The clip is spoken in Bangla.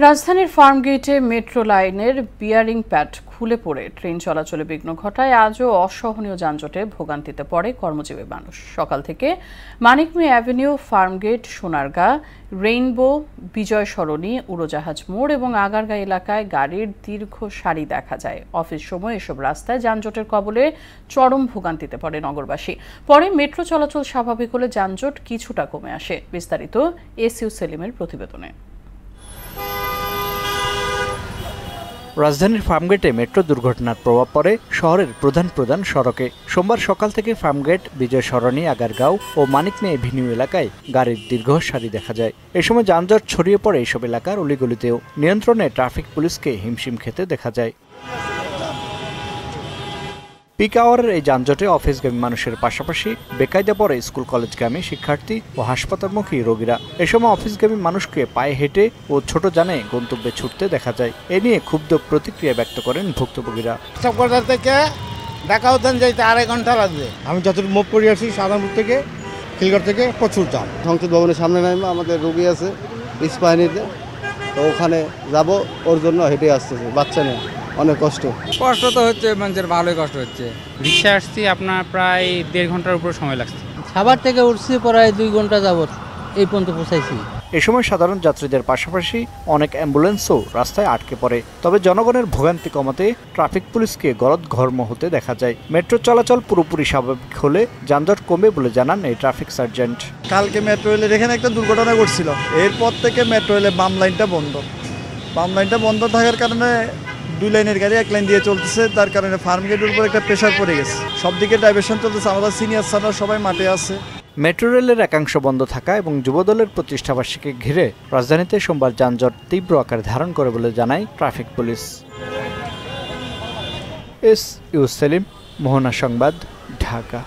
রাজধানীর ফার্মগেটে মেট্রো লাইনের বিয়ারিং প্যাড খুলে পড়ে ট্রেন চলাচলে বিঘ্ন ঘটায় আজও অসহনীয় যানজটে ভোগান্তিতে পড়ে কর্মজীবী মানুষ। সকাল থেকে মানিক মিয়া অ্যাভিনিউ, ফার্মগেট, সোনারগাঁ, রেইনবো, বিজয় সরণি, উড়োজাহাজ মোড় এবং আগারগাঁ এলাকায় গাড়ির দীর্ঘ সারি দেখা যায়। অফিস সময় এসব রাস্তায় যানজটের কবলে চরম ভোগান্তিতে পড়ে নগরবাসী। পরে মেট্রো চলাচল স্বাভাবিক হলে যানজট কিছুটা কমে আসে। বিস্তারিত এসইউ সেলিমের প্রতিবেদনে। রাজধানীর ফার্মগেটে মেট্রো দুর্ঘটনার প্রভাব পড়ে শহরের প্রধান সড়কে। সোমবার সকাল থেকে ফার্মগেট, বিজয় সরণি, আগারগাঁও ও মানিক মিয়া এভিনিউ এলাকায় গাড়ির দীর্ঘ সারি দেখা যায়। এ সময় যানজট ছড়িয়ে পড়ে এইসব এলাকার অলিগলিতেও। নিয়ন্ত্রণে ট্রাফিক পুলিশকে হিমশিম খেতে দেখা যায়। পিক আওয়ারের এই যানজটে অফিসগামী মানুষের পাশাপাশি বেকায়দা পড়ে স্কুল কলেজগামী শিক্ষার্থী ও হাসপাতালমুখী রোগীরা। এ সময় অফিসগামী মানুষকে পায়ে হেঁটে ও ছোট যানে গন্তব্যে ছুটতে দেখা যায়। এ নিয়ে ক্ষুব্ধ প্রতিক্রিয়া ব্যক্ত করেন ভুক্তভোগীরা। সবকটা থেকে ঢাকা উদ্যান যাইতে 2.5 ঘন্টা লাগবে। আমি যতটুকু মুভ করে আসি সাধারণপুর থেকে, খিলগাঁও থেকে প্রচুর জাম। সংসদ ভবনের সামনে নামে আমাদের রোগী আছে স্পাইনিতে, তো ওখানে যাব, ওর জন্য হেঁটে আসতেছে, বাচ্চা নিয়ে অনেক কষ্ট তো হচ্ছে, মানুষের ভালোই কষ্ট হচ্ছে। রিক্সা আসছি, আপনার প্রায় 1.5 ঘন্টার উপর সময় লাগছে। সাভার থেকে উঠছি প্রায় 2 ঘন্টা যাবত এই পর্যন্ত পৌঁছাইছি। এ সময় সাধারণ যাত্রীদের পাশাপাশি অনেক অ্যাম্বুলেন্সও রাস্তায় আটকে পড়ে। তবে জনগণের ভোগান্তি কমাতে ট্রাফিক পুলিশকে গলদঘর্ম হতে দেখা যায়। মেট্রো চলাচল পুরোপুরি স্বাভাবিক হলে যানজট কমবে বলে জানান এই ট্রাফিক সার্জেন্ট। কালকে মেট্রো রেলের এখানে একটা দুর্ঘটনা ঘটছিল। এরপর থেকে মেট্রো রেলের বাম লাইনটা বন্ধ থাকার কারণে 2 লাইনের গাড়ি 1 লাইন দিয়ে চলতেছে, তার কারণে ফার্মগেটের উপর একটা প্রেশার পড়ে গেছে। সব দিকে ডাইভারশন চলতেছে। আমাদের সিনিয়র স্যাররা সবাই মাঠে আছে। মেট্রো রেলের একাংশ বন্ধ থাকা এবং যুবদলের প্রতিষ্ঠাবার্ষিকী ঘিরে রাজধানীতে সোমবার যানজট তীব্র আকার ধারণ করে বলে জানায় ট্রাফিক পুলিশ। এসইউ সেলিম, মোহনা সংবাদ, ঢাকা।